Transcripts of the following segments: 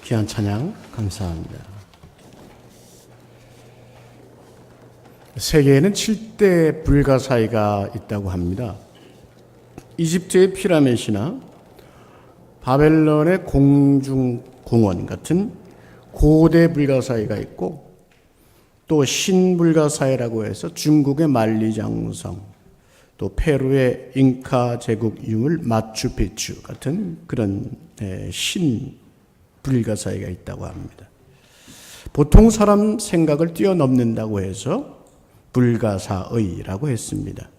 귀한 찬양 감사합니다. 세계에는 7대 불가사의가 있다고 합니다. 이집트의 피라밋이나 바벨론의 공중공원 같은 고대 불가사의가 있고, 또 신불가사의라고 해서 중국의 만리장성, 또 페루의 잉카 제국 유물 마추픽추 같은 그런 신불가사의가 있다고 합니다. 보통 사람 생각을 뛰어넘는다고 해서 불가사의라고 했습니다.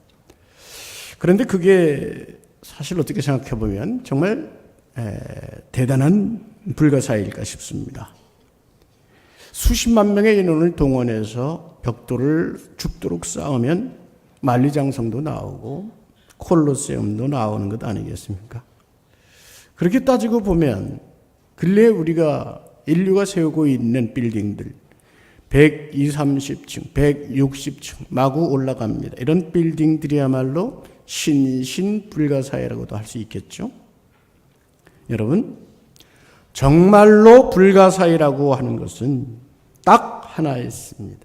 그런데 그게 사실 어떻게 생각해 보면 정말 대단한 불가사의일까 싶습니다. 수십만 명의 인원을 동원해서 벽돌을 죽도록 쌓으면 만리장성도 나오고 콜로세움도 나오는 것 아니겠습니까? 그렇게 따지고 보면 근래에 우리가 인류가 세우고 있는 빌딩들 120, 30층, 160층 마구 올라갑니다. 이런 빌딩들이야말로 신불가사의라고도 할 수 있겠죠. 여러분, 정말로 불가사의라고 하는 것은 딱 하나 있습니다.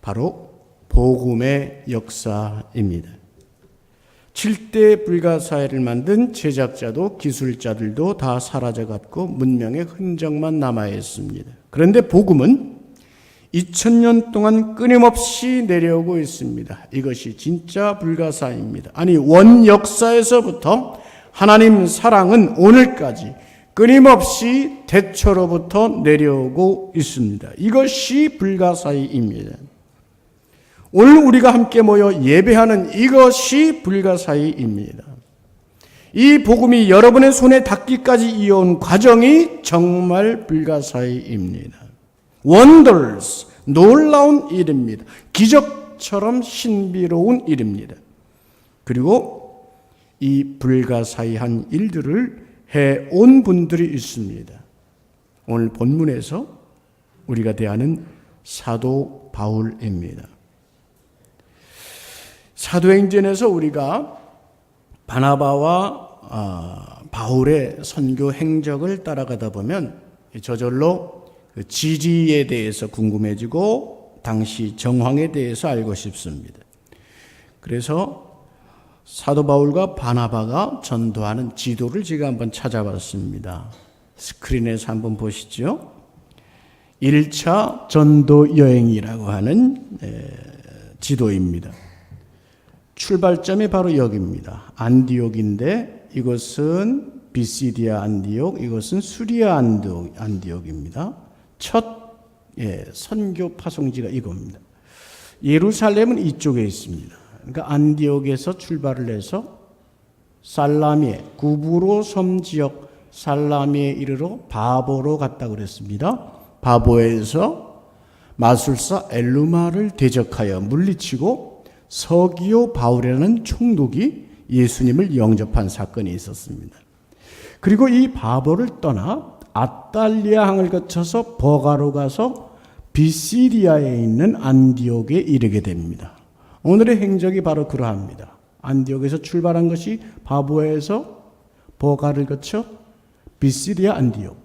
바로 복음의 역사입니다. 7대 불가사의를 만든 제작자도 기술자들도 다 사라져갔고 문명의 흔적만 남아있습니다. 그런데 복음은 2000년 동안 끊임없이 내려오고 있습니다. 이것이 진짜 불가사의입니다. 아니, 원 역사에서부터 하나님 사랑은 오늘까지 끊임없이 대처로부터 내려오고 있습니다. 이것이 불가사의입니다. 오늘 우리가 함께 모여 예배하는 이것이 불가사의입니다. 이 복음이 여러분의 손에 닿기까지 이어온 과정이 정말 불가사의입니다. Wonders, 놀라운 일입니다. 기적처럼 신비로운 일입니다. 그리고 이 불가사의한 일들을 해온 분들이 있습니다. 오늘 본문에서 우리가 대하는 사도 바울입니다. 사도행전에서 우리가 바나바와 바울의 선교 행적을 따라가다 보면 저절로 지리에 대해서 궁금해지고 당시 정황에 대해서 알고 싶습니다. 그래서 사도 바울과 바나바가 전도하는 지도를 제가 한번 찾아봤습니다. 스크린에서 한번 보시죠. 1차 전도 여행이라고 하는 지도입니다. 출발점이 바로 여기입니다. 안디옥인데 이것은 비시디아 안디옥, 이것은 수리아 안디옥입니다. 첫 선교 파송지가 이겁니다. 예루살렘은 이쪽에 있습니다. 그러니까 안디옥에서 출발을 해서 살라미에, 구브로 섬 지역 살라미에 이르러 바보로 갔다고 그랬습니다. 바보에서 마술사 엘루마를 대적하여 물리치고 서기오 바울이라는 총독이 예수님을 영접한 사건이 있었습니다. 그리고 이 바보를 떠나 아탈리아 항을 거쳐서 버가로 가서 비시디아에 있는 안디옥에 이르게 됩니다. 오늘의 행적이 바로 그러합니다. 안디옥에서 출발한 것이 바보에서 버가를 거쳐 비시디아 안디옥.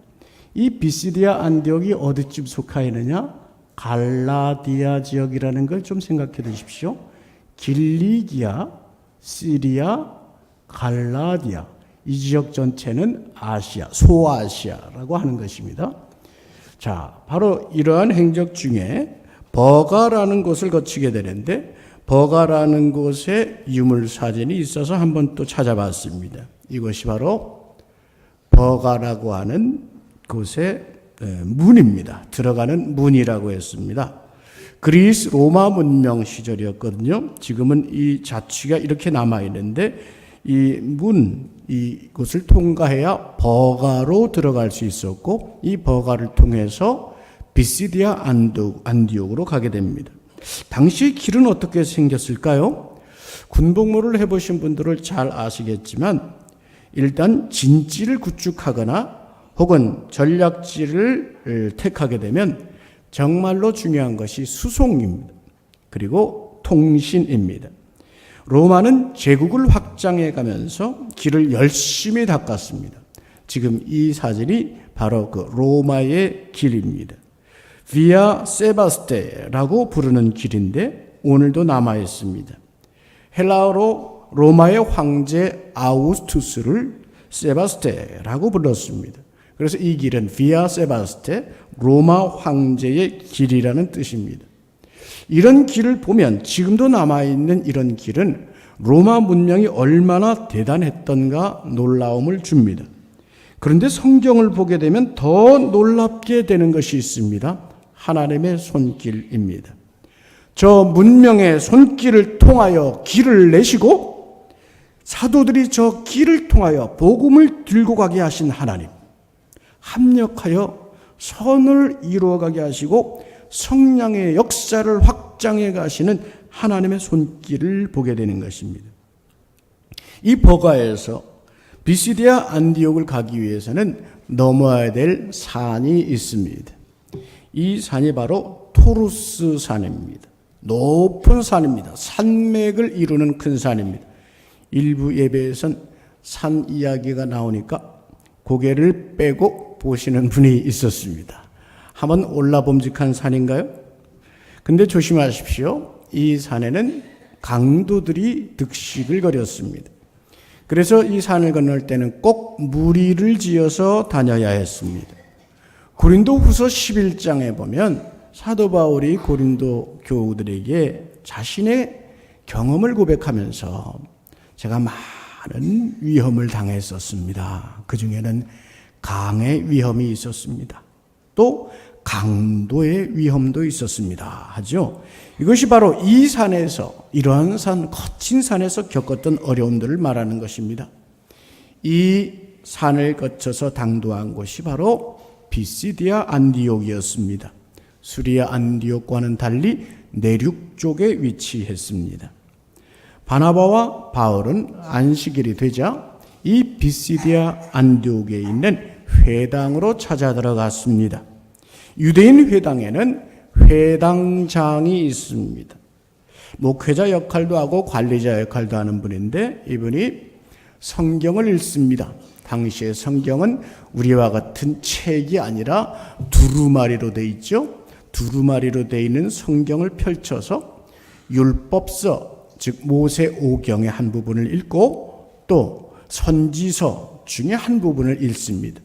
이 비시디아 안디옥이 어디쯤 속하였느냐? 갈라디아 지역이라는 걸 좀 생각해 두십시오. 길리기아, 시리아, 갈라디아. 이 지역 전체는 아시아, 소아시아라고 하는 것입니다. 자, 바로 이러한 행적 중에 버가라는 곳을 거치게 되는데 버가라는 곳에 유물 사진이 있어서 한번 또 찾아봤습니다. 이것이 바로 버가라고 하는 곳의 문입니다. 들어가는 문이라고 했습니다. 그리스 로마 문명 시절이었거든요. 지금은 이 자취가 이렇게 남아있는데 이곳을 통과해야 버가로 들어갈 수 있었고 이 버가를 통해서 비시디아 안디옥으로 가게 됩니다. 당시 길은 어떻게 생겼을까요? 군복무를 해보신 분들은 잘 아시겠지만 일단 진지를 구축하거나 혹은 전략지를 택하게 되면 정말로 중요한 것이 수송입니다. 그리고 통신입니다. 로마는 제국을 확장해 가면서 길을 열심히 닦았습니다. 지금 이 사진이 바로 그 로마의 길입니다. 비아 세바스테라고 부르는 길인데 오늘도 남아 있습니다. 헬라어로 로마의 황제 아우구스투스를 세바스테라고 불렀습니다. 그래서 이 길은 비아 세바스테, 로마 황제의 길이라는 뜻입니다. 이런 길을 보면 지금도 남아있는 이런 길은 로마 문명이 얼마나 대단했던가 놀라움을 줍니다. 그런데 성경을 보게 되면 더 놀랍게 되는 것이 있습니다. 하나님의 손길입니다. 저 문명의 손길을 통하여 길을 내시고 사도들이 저 길을 통하여 복음을 들고 가게 하신 하나님, 합력하여 선을 이루어가게 하시고 성령의 역사를 확장해 가시는 하나님의 손길을 보게 되는 것입니다. 이 버가에서 비시디아 안디옥을 가기 위해서는 넘어야 될 산이 있습니다. 이 산이 바로 토루스 산입니다. 높은 산입니다. 산맥을 이루는 큰 산입니다. 일부 예배에선 산 이야기가 나오니까 고개를 빼고 보시는 분이 있었습니다. 한번 올라봄직한 산인가요? 근데 조심하십시오. 이 산에는 강도들이 득식을 거렸습니다. 그래서 이 산을 건널 때는 꼭 무리를 지어서 다녀야 했습니다. 고린도후서 11장에 보면 사도 바울이 고린도 교우들에게 자신의 경험을 고백하면서 제가 많은 위험을 당했었습니다. 그 중에는 강의 위험이 있었습니다. 또 강도의 위험도 있었습니다. 하죠. 이것이 바로 이 산에서, 이러한 산, 거친 산에서 겪었던 어려움들을 말하는 것입니다. 이 산을 거쳐서 당도한 곳이 바로 비시디아 안디옥이었습니다. 수리아 안디옥과는 달리 내륙 쪽에 위치했습니다. 바나바와 바울은 안식일이 되자 이 비시디아 안디옥에 있는 회당으로 찾아 들어갔습니다. 유대인 회당에는 회당장이 있습니다. 목회자 역할도 하고 관리자 역할도 하는 분인데 이분이 성경을 읽습니다. 당시의 성경은 우리와 같은 책이 아니라 두루마리로 되어 있죠. 두루마리로 되어 있는 성경을 펼쳐서 율법서, 즉 모세오경의 한 부분을 읽고 또 선지서 중에 한 부분을 읽습니다.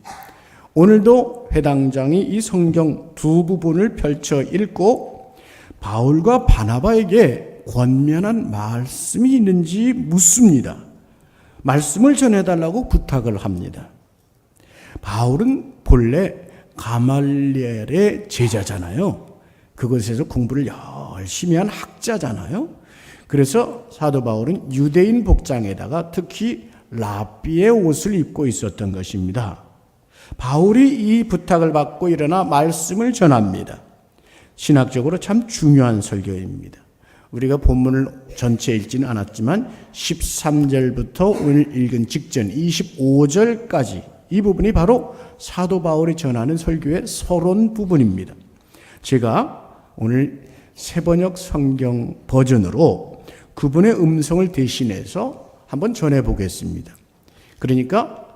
오늘도 회당장이 이 성경 두 부분을 펼쳐 읽고 바울과 바나바에게 권면한 말씀이 있는지 묻습니다. 말씀을 전해달라고 부탁을 합니다. 바울은 본래 가말리엘의 제자잖아요. 그곳에서 공부를 열심히 한 학자잖아요. 그래서 사도 바울은 유대인 복장에다가 특히 랍비의 옷을 입고 있었던 것입니다. 바울이 이 부탁을 받고 일어나 말씀을 전합니다. 신학적으로 참 중요한 설교입니다. 우리가 본문을 전체 읽지는 않았지만 13절부터 오늘 읽은 직전 25절까지 이 부분이 바로 사도 바울이 전하는 설교의 서론 부분입니다. 제가 오늘 새번역 성경 버전으로 그분의 음성을 대신해서 한번 전해보겠습니다. 그러니까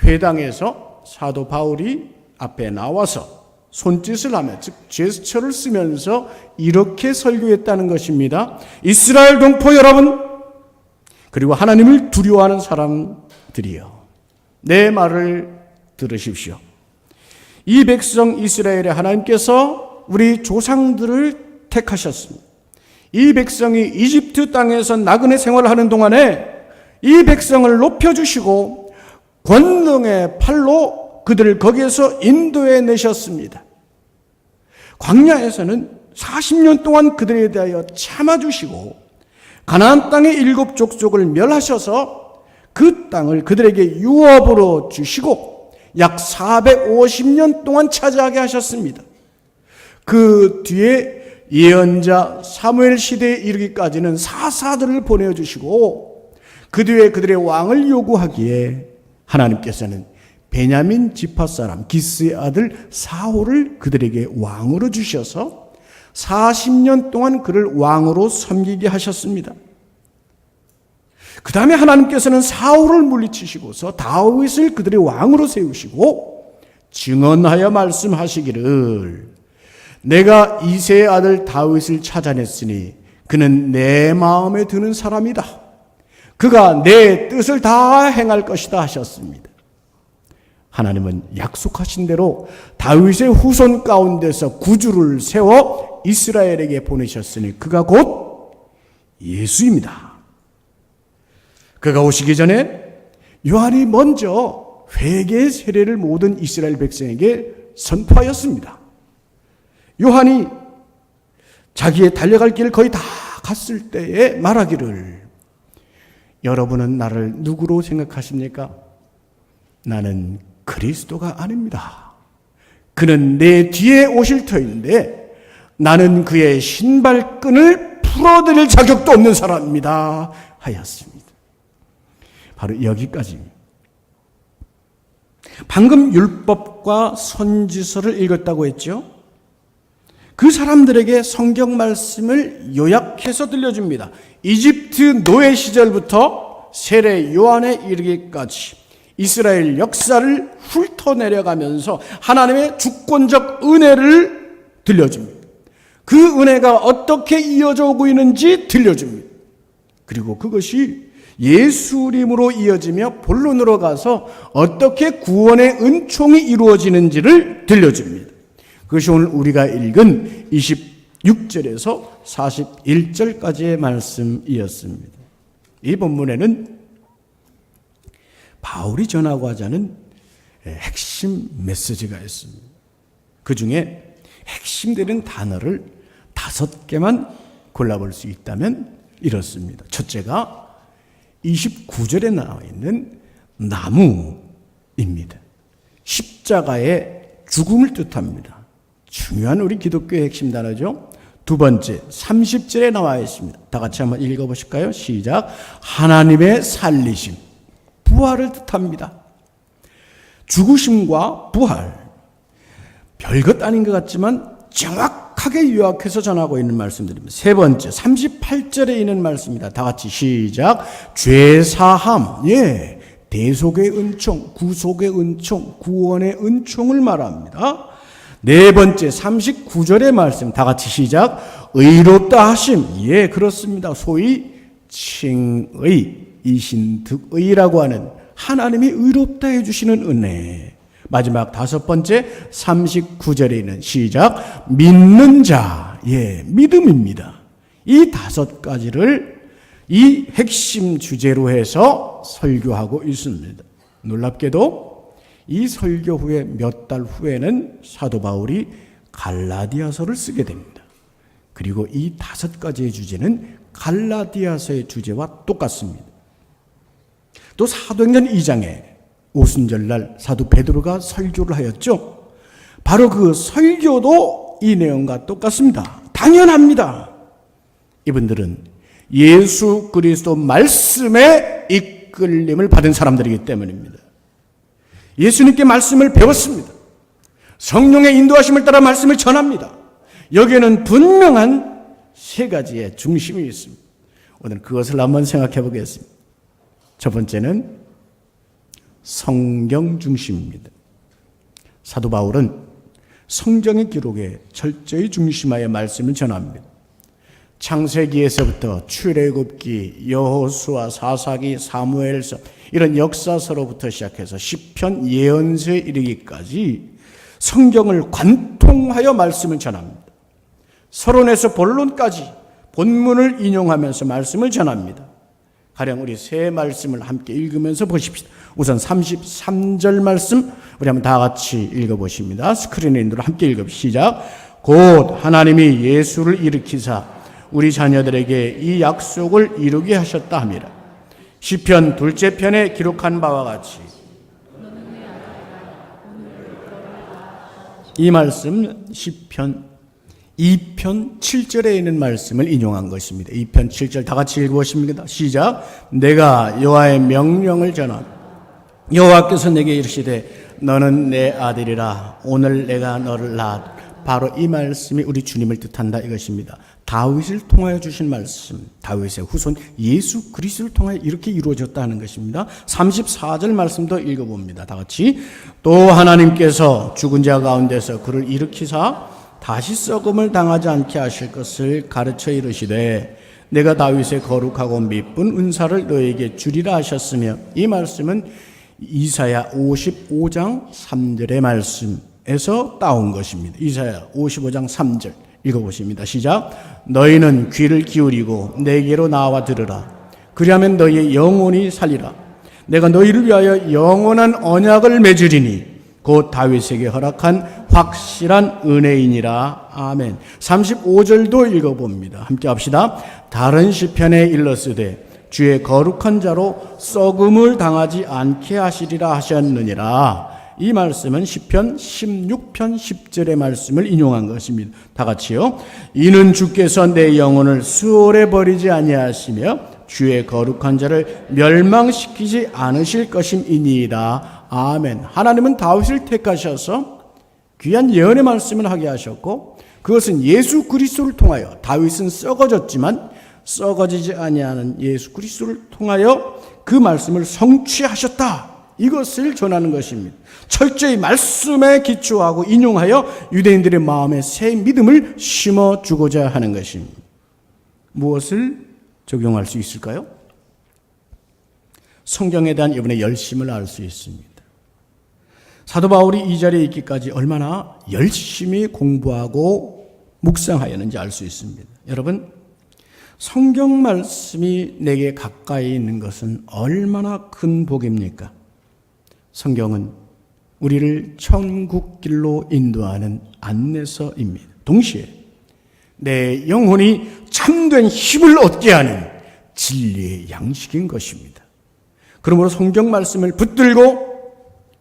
회당에서 사도 바울이 앞에 나와서 손짓을 하며, 즉 제스처를 쓰면서 이렇게 설교했다는 것입니다. 이스라엘 동포 여러분, 그리고 하나님을 두려워하는 사람들이여, 내 말을 들으십시오. 이 백성 이스라엘의 하나님께서 우리 조상들을 택하셨습니다. 이 백성이 이집트 땅에서 나그네 생활을 하는 동안에 이 백성을 높여주시고 권능의 팔로 그들을 거기에서 인도해 내셨습니다. 광야에서는 40년 동안 그들에 대하여 참아주시고 가나안 땅의 7 족속을 멸하셔서 그 땅을 그들에게 유업으로 주시고 약 450년 동안 차지하게 하셨습니다. 그 뒤에 예언자 사무엘 시대에 이르기까지는 사사들을 보내주시고 그 뒤에 그들의 왕을 요구하기에 하나님께서는 베냐민 지파 사람 기스의 아들 사울을 그들에게 왕으로 주셔서 40년 동안 그를 왕으로 섬기게 하셨습니다. 그 다음에 하나님께서는 사울을 물리치시고서 다윗을 그들의 왕으로 세우시고 증언하여 말씀하시기를 내가 이새의 아들 다윗을 찾아냈으니 그는 내 마음에 드는 사람이다. 그가 내 뜻을 다 행할 것이다 하셨습니다. 하나님은 약속하신 대로 다윗의 후손 가운데서 구주를 세워 이스라엘에게 보내셨으니 그가 곧 예수입니다. 그가 오시기 전에 요한이 먼저 회개의 세례를 모든 이스라엘 백성에게 선포하였습니다. 요한이 자기의 달려갈 길을 거의 다 갔을 때에 말하기를 여러분은 나를 누구로 생각하십니까? 나는 그리스도가 아닙니다. 그는 내 뒤에 오실 터인데 나는 그의 신발끈을 풀어드릴 자격도 없는 사람입니다 하였습니다. 바로 여기까지입니다. 방금 율법과 선지서를 읽었다고 했죠. 그 사람들에게 성경 말씀을 요약해서 들려줍니다. 이집트 노예 시절부터 세례 요한에 이르기까지 이스라엘 역사를 훑어내려가면서 하나님의 주권적 은혜를 들려줍니다. 그 은혜가 어떻게 이어져 오고 있는지 들려줍니다. 그리고 그것이 예수님으로 이어지며 본론으로 가서 어떻게 구원의 은총이 이루어지는지를 들려줍니다. 그것이 오늘 우리가 읽은 26절에서 41절까지의 말씀이었습니다. 이 본문에는 바울이 전하고 하자는 핵심 메시지가 있습니다. 그 중에 핵심되는 단어를 5개만 골라볼 수 있다면 이렇습니다. 첫째가 29절에 나와 있는 나무입니다. 십자가의 죽음을 뜻합니다. 중요한 우리 기독교의 핵심 단어죠. 두 번째, 30절에 나와 있습니다. 다 같이 한번 읽어보실까요? 시작. 하나님의 살리심, 부활을 뜻합니다. 죽으심과 부활, 별것 아닌 것 같지만 정확하게 요약해서 전하고 있는 말씀드립니다. 세 번째, 38절에 있는 말씀입니다. 다 같이 시작. 죄사함, 대속의 은총, 구속의 은총, 구원의 은총을 말합니다. 네 번째, 39절의 말씀, 다 같이 시작. 의롭다 하심, 그렇습니다. 소위 칭의, 이신득의라고 하는 하나님이 의롭다 해주시는 은혜. 마지막 5번째, 39절에 있는 시작. 믿는 자, 믿음입니다. 이 5가지를 이 핵심 주제로 해서 설교하고 있습니다. 놀랍게도 이 설교 후에 몇 달 후에는 사도 바울이 갈라디아서를 쓰게 됩니다. 그리고 이 5가지의 주제는 갈라디아서의 주제와 똑같습니다. 또 사도행전 2장에 오순절날 사도 베드로가 설교를 하였죠. 바로 그 설교도 이 내용과 똑같습니다. 당연합니다. 이분들은 예수 그리스도 말씀에 이끌림을 받은 사람들이기 때문입니다. 예수님께 말씀을 배웠습니다. 성령의 인도하심을 따라 말씀을 전합니다. 여기에는 분명한 3가지의 중심이 있습니다. 오늘 그것을 한번 생각해 보겠습니다. 첫 번째는 성경 중심입니다. 사도 바울은 성경의 기록에 철저히 중심하여 말씀을 전합니다. 창세기에서부터 출애굽기, 여호수아, 사사기, 사무엘서 이런 역사서로부터 시작해서 시편, 예언서에 이르기까지 성경을 관통하여 말씀을 전합니다. 서론에서 본론까지 본문을 인용하면서 말씀을 전합니다. 가령 우리 세 말씀을 함께 읽으면서 보십시다. 우선 33절 말씀 우리 한번 다 같이 읽어보십니다. 스크린에 인도로 함께 읽읍시다. 시작. 곧 하나님이 예수를 일으키사 우리 자녀들에게 이 약속을 이루게 하셨다 함이라. 시편 2째 편에 기록한 바와 같이 이 말씀 시편 2편 7절에 있는 말씀을 인용한 것입니다. 2편 7절 다 같이 읽어보십니다. 시작. 내가 여호와의 명령을 전함. 여호와께서 내게 이르시되 너는 내 아들이라 오늘 내가 너를 낳았 바로 이 말씀이 우리 주님을 뜻한다 이것입니다. 다윗을 통하여 주신 말씀, 다윗의 후손 예수 그리스도를 통하여 이렇게 이루어졌다는 것입니다. 34절 말씀도 읽어봅니다. 다 같이. 또 하나님께서 죽은 자 가운데서 그를 일으키사 다시 썩음을 당하지 않게 하실 것을 가르쳐 이르시되 내가 다윗의 거룩하고 미쁜 은사를 너에게 주리라 하셨으며, 이 말씀은 이사야 55장 3절의 말씀에서 따온 것입니다. 이사야 55장 3절 읽어보십니다. 시작. 너희는 귀를 기울이고 내게로 나와 들으라. 그리하면 너희의 영혼이 살리라. 내가 너희를 위하여 영원한 언약을 맺으리니 곧 다윗에게 허락한 확실한 은혜이니라. 아멘. 35절도 읽어봅니다. 함께 합시다. 다른 시편에 일렀으되 주의 거룩한 자로 썩음을 당하지 않게 하시리라 하셨느니라. 이 말씀은 시편 16편 10절의 말씀을 인용한 것입니다. 다 같이요. 이는 주께서 내 영혼을 수월에 버리지 아니하시며 주의 거룩한 자를 멸망시키지 않으실 것임이니이다. 아멘. 하나님은 다윗을 택하셔서 귀한 예언의 말씀을 하게 하셨고, 그것은 예수 그리스도를 통하여, 다윗은 썩어졌지만 썩어지지 아니하는 예수 그리스도를 통하여 그 말씀을 성취하셨다, 이것을 전하는 것입니다. 철저히 말씀에 기초하고 인용하여 유대인들의 마음에 새 믿음을 심어주고자 하는 것입니다. 무엇을 적용할 수 있을까요? 성경에 대한 이분의 열심을 알 수 있습니다. 사도 바울이 이 자리에 있기까지 얼마나 열심히 공부하고 묵상하였는지 알 수 있습니다. 여러분, 성경 말씀이 내게 가까이 있는 것은 얼마나 큰 복입니까? 성경은 우리를 천국길로 인도하는 안내서입니다. 동시에 내 영혼이 참된 힘을 얻게 하는 진리의 양식인 것입니다. 그러므로 성경 말씀을 붙들고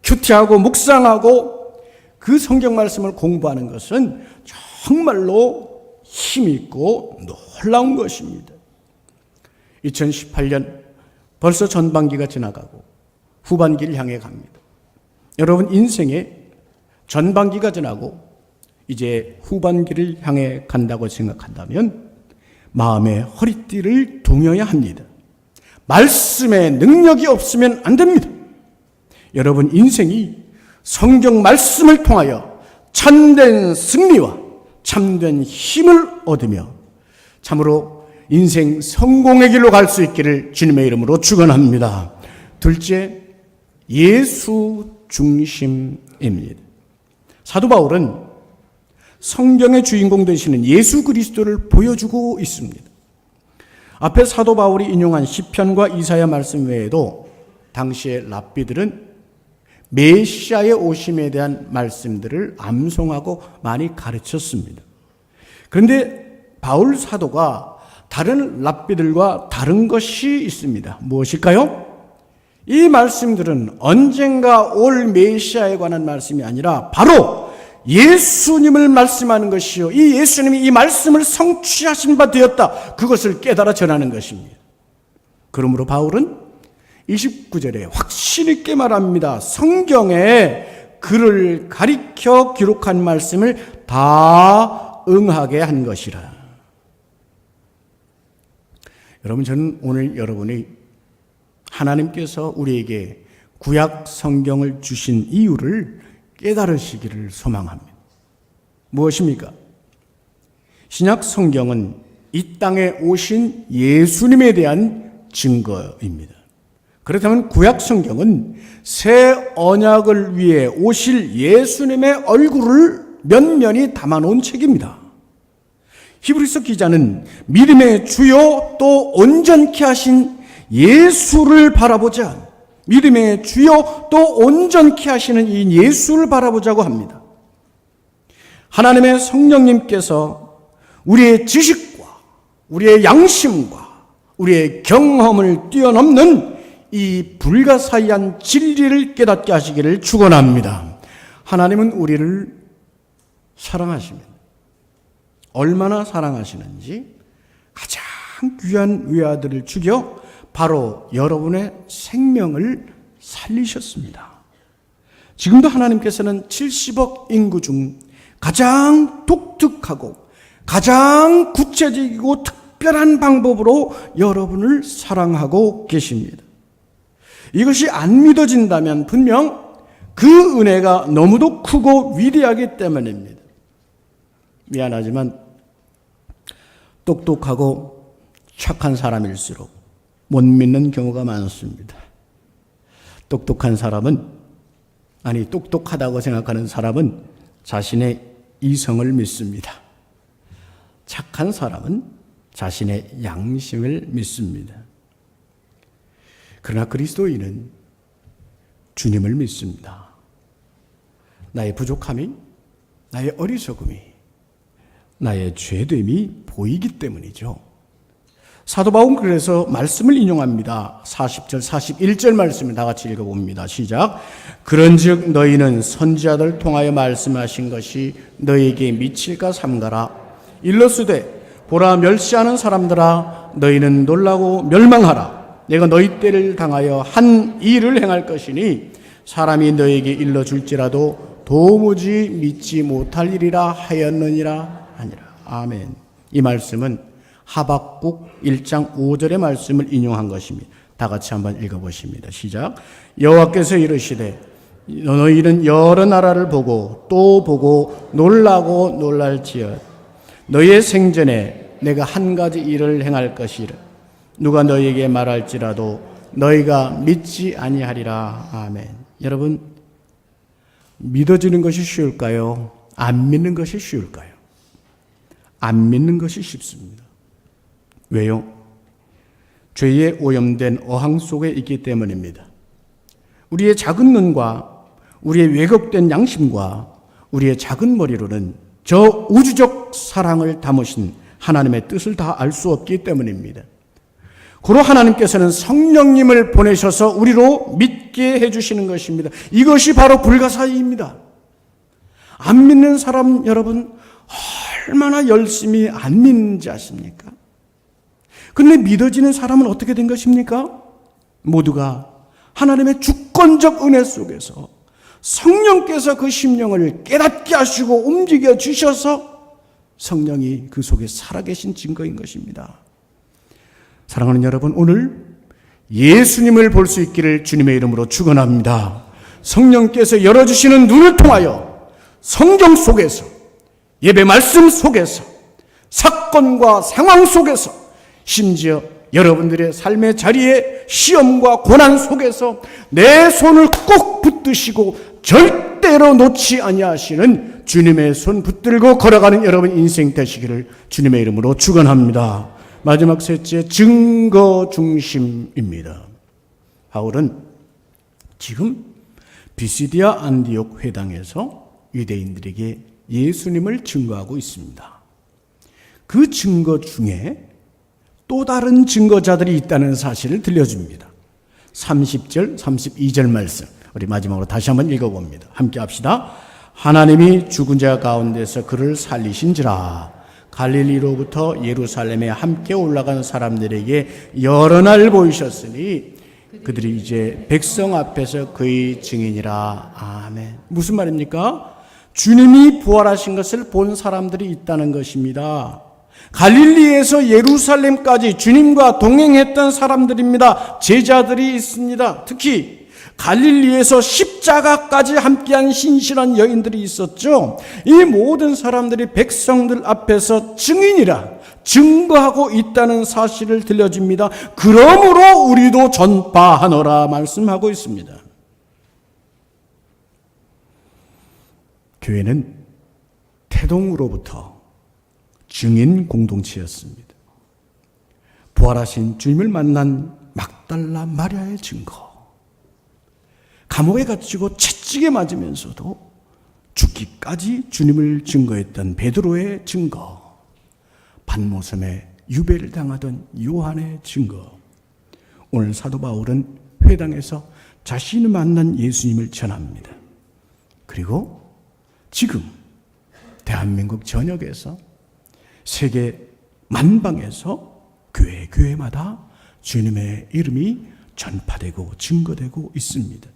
큐티하고 묵상하고 그 성경 말씀을 공부하는 것은 정말로 힘있고 놀라운 것입니다. 2018년 벌써 전반기가 지나가고 후반기를 향해 갑니다. 여러분, 인생의 전반기가 지나고 이제 후반기를 향해 간다고 생각한다면 마음의 허리띠를 동여야 합니다. 말씀의 능력이 없으면 안 됩니다. 여러분, 인생이 성경 말씀을 통하여 참된 승리와 참된 힘을 얻으며 참으로 인생 성공의 길로 갈 수 있기를 주님의 이름으로 축원합니다. 둘째, 예수 중심입니다. 사도 바울은 성경의 주인공 되시는 예수 그리스도를 보여주고 있습니다. 앞에 사도 바울이 인용한 시편과 이사야 말씀 외에도 당시의 랍비들은 메시아의 오심에 대한 말씀들을 암송하고 많이 가르쳤습니다. 그런데 바울 사도가 다른 랍비들과 다른 것이 있습니다. 무엇일까요? 이 말씀들은 언젠가 올 메시아에 관한 말씀이 아니라 바로 예수님을 말씀하는 것이요, 이 예수님이 이 말씀을 성취하신 바 되었다, 그것을 깨달아 전하는 것입니다. 그러므로 바울은 29절에 확신 있게 말합니다. 성경에 그를 가리켜 기록한 말씀을 다 응하게 한 것이라. 여러분, 저는 오늘 여러분이 하나님께서 우리에게 구약 성경을 주신 이유를 깨달으시기를 소망합니다. 무엇입니까? 신약 성경은 이 땅에 오신 예수님에 대한 증거입니다. 그렇다면 구약 성경은 새 언약을 위해 오실 예수님의 얼굴을 면면히 담아놓은 책입니다. 히브리서 기자는 믿음의 주요 또 온전케 하신 예수를 바라보자, 믿음의 주요 또 온전케 하시는 이 예수를 바라보자고 합니다. 하나님의 성령님께서 우리의 지식과 우리의 양심과 우리의 경험을 뛰어넘는 이 불가사의한 진리를 깨닫게 하시기를 축원합니다. 하나님은 우리를 사랑하십니다. 얼마나 사랑하시는지 가장 귀한 외아들을 죽여 바로 여러분의 생명을 살리셨습니다. 지금도 하나님께서는 70억 인구 중 가장 독특하고 가장 구체적이고 특별한 방법으로 여러분을 사랑하고 계십니다. 이것이 안 믿어진다면 분명 그 은혜가 너무도 크고 위대하기 때문입니다. 미안하지만 똑똑하고 착한 사람일수록 못 믿는 경우가 많습니다. 똑똑한 사람은, 아니 똑똑하다고 생각하는 사람은 자신의 이성을 믿습니다. 착한 사람은 자신의 양심을 믿습니다. 그러나 그리스도인은 주님을 믿습니다. 나의 부족함이, 나의 어리석음이, 나의 죄됨이 보이기 때문이죠. 사도 바울은 그래서 말씀을 인용합니다. 40절, 41절 말씀을 다 같이 읽어봅니다. 시작. 그런즉 너희는 선지자들 통하여 말씀하신 것이 너희에게 미칠까 삼가라. 일러스되 보라, 멸시하는 사람들아, 너희는 놀라고 멸망하라. 내가 너희 때를 당하여 한 일을 행할 것이니 사람이 너희에게 일러줄지라도 도무지 믿지 못할 일이라 하였느니라 하니라. 아멘. 이 말씀은 하박국 1장 5절의 말씀을 인용한 것입니다. 다 같이 한번 읽어보십니다. 시작. 여호와께서 이르시되 너희는 여러 나라를 보고 또 보고 놀라고 놀랄지어다. 너희의 생전에 내가 한 가지 일을 행할 것이라. 누가 너희에게 말할지라도 너희가 믿지 아니하리라. 아멘. 여러분, 믿어지는 것이 쉬울까요? 안 믿는 것이 쉬울까요? 안 믿는 것이 쉽습니다. 왜요? 죄에 오염된 어항 속에 있기 때문입니다. 우리의 작은 눈과 우리의 왜곡된 양심과 우리의 작은 머리로는 저 우주적 사랑을 담으신 하나님의 뜻을 다 알 수 없기 때문입니다. 그로 하나님께서는 성령님을 보내셔서 우리로 믿게 해주시는 것입니다. 이것이 바로 불가사의입니다. 안 믿는 사람 여러분 얼마나 열심히 안 믿는지 아십니까? 근데 믿어지는 사람은 어떻게 된 것입니까? 모두가 하나님의 주권적 은혜 속에서 성령께서 그 심령을 깨닫게 하시고 움직여 주셔서 성령이 그 속에 살아계신 증거인 것입니다. 사랑하는 여러분, 오늘 예수님을 볼 수 있기를 주님의 이름으로 축원합니다. 성령께서 열어주시는 눈을 통하여 성경 속에서, 예배 말씀 속에서, 사건과 상황 속에서, 심지어 여러분들의 삶의 자리에 시험과 고난 속에서 내 손을 꼭 붙드시고 절대로 놓지 아니하시는 주님의 손 붙들고 걸어가는 여러분 인생 되시기를 주님의 이름으로 축원합니다. 마지막 셋째, 증거 중심입니다. 바울은 지금 비시디아 안디옥 회당에서 유대인들에게 예수님을 증거하고 있습니다. 그 증거 중에 또 다른 증거자들이 있다는 사실을 들려줍니다. 30절, 32절 말씀 우리 마지막으로 다시 한번 읽어봅니다. 함께 합시다. 하나님이 죽은 자 가운데서 그를 살리신지라. 갈릴리로부터 예루살렘에 함께 올라간 사람들에게 여러 날 보이셨으니 그들이 이제 백성 앞에서 그의 증인이라. 아멘. 무슨 말입니까? 주님이 부활하신 것을 본 사람들이 있다는 것입니다. 갈릴리에서 예루살렘까지 주님과 동행했던 사람들입니다. 제자들이 있습니다. 특히 갈릴리에서 십자가까지 함께한 신실한 여인들이 있었죠. 이 모든 사람들이 백성들 앞에서 증인이라 증거하고 있다는 사실을 들려줍니다. 그러므로 우리도 전파하노라 말씀하고 있습니다. 교회는 태동으로부터 증인 공동체였습니다. 부활하신 주님을 만난 막달라 마리아의 증거, 감옥에 갇히고 채찍에 맞으면서도 죽기까지 주님을 증거했던 베드로의 증거, 반모섬에 유배를 당하던 요한의 증거. 오늘 사도 바울은 회당에서 자신을 만난 예수님을 전합니다. 그리고 지금 대한민국 전역에서 세계 만방에서 교회마다 주님의 이름이 전파되고 증거되고 있습니다.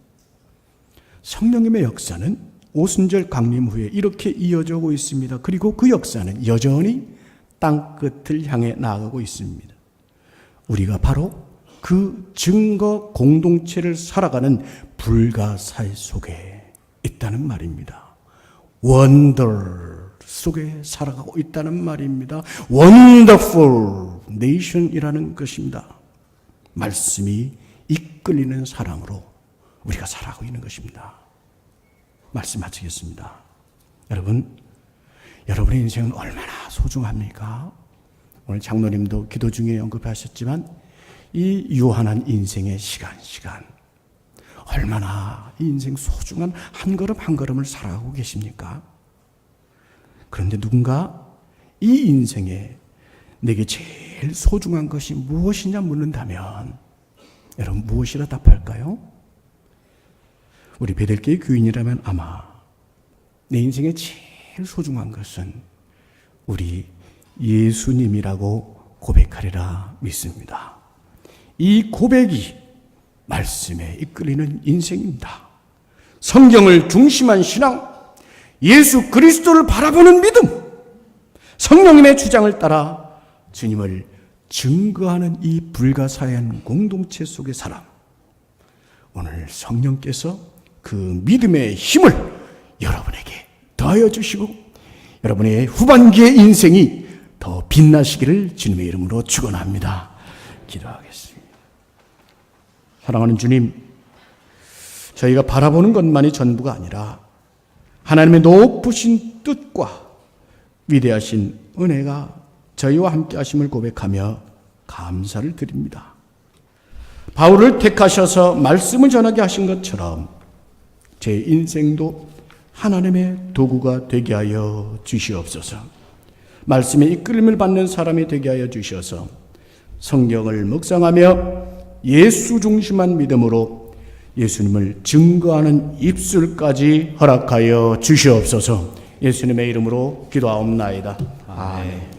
성령님의 역사는 오순절 강림 후에 이렇게 이어져 오고 있습니다. 그리고 그 역사는 여전히 땅끝을 향해 나아가고 있습니다. 우리가 바로 그 증거 공동체를 살아가는 불가사의 속에 있다는 말입니다. 원더 속에 살아가고 있다는 말입니다. 원더풀 네이션이라는 것입니다. 말씀이 이끌리는 사랑으로 우리가 살아가고 있는 것입니다. 말씀 마치겠습니다. 여러분, 여러분의 인생은 얼마나 소중합니까? 오늘 장로님도 기도 중에 언급하셨지만 이 유한한 인생의 시간 얼마나 이 인생 소중한 한 걸음 한 걸음을 살아가고 계십니까? 그런데 누군가 이 인생에 내게 제일 소중한 것이 무엇이냐 묻는다면 여러분 무엇이라 답할까요? 우리 베들기의 교인이라면 아마 내 인생에 제일 소중한 것은 우리 예수님이라고 고백하리라 믿습니다. 이 고백이 말씀에 이끌리는 인생입니다. 성경을 중심한 신앙, 예수 그리스도를 바라보는 믿음, 성령님의 주장을 따라 주님을 증거하는 이 불가사의한 공동체 속의 사람, 오늘 성령께서 그 믿음의 힘을 여러분에게 더하여 주시고 여러분의 후반기의 인생이 더 빛나시기를 주님의 이름으로 축원합니다. 기도하겠습니다. 사랑하는 주님, 저희가 바라보는 것만이 전부가 아니라 하나님의 높으신 뜻과 위대하신 은혜가 저희와 함께 하심을 고백하며 감사를 드립니다. 바울을 택하셔서 말씀을 전하게 하신 것처럼 제 인생도 하나님의 도구가 되게 하여 주시옵소서. 말씀의 이끌림을 받는 사람이 되게 하여 주셔서 성경을 묵상하며 예수 중심한 믿음으로 예수님을 증거하는 입술까지 허락하여 주시옵소서. 예수님의 이름으로 기도하옵나이다. 아멘.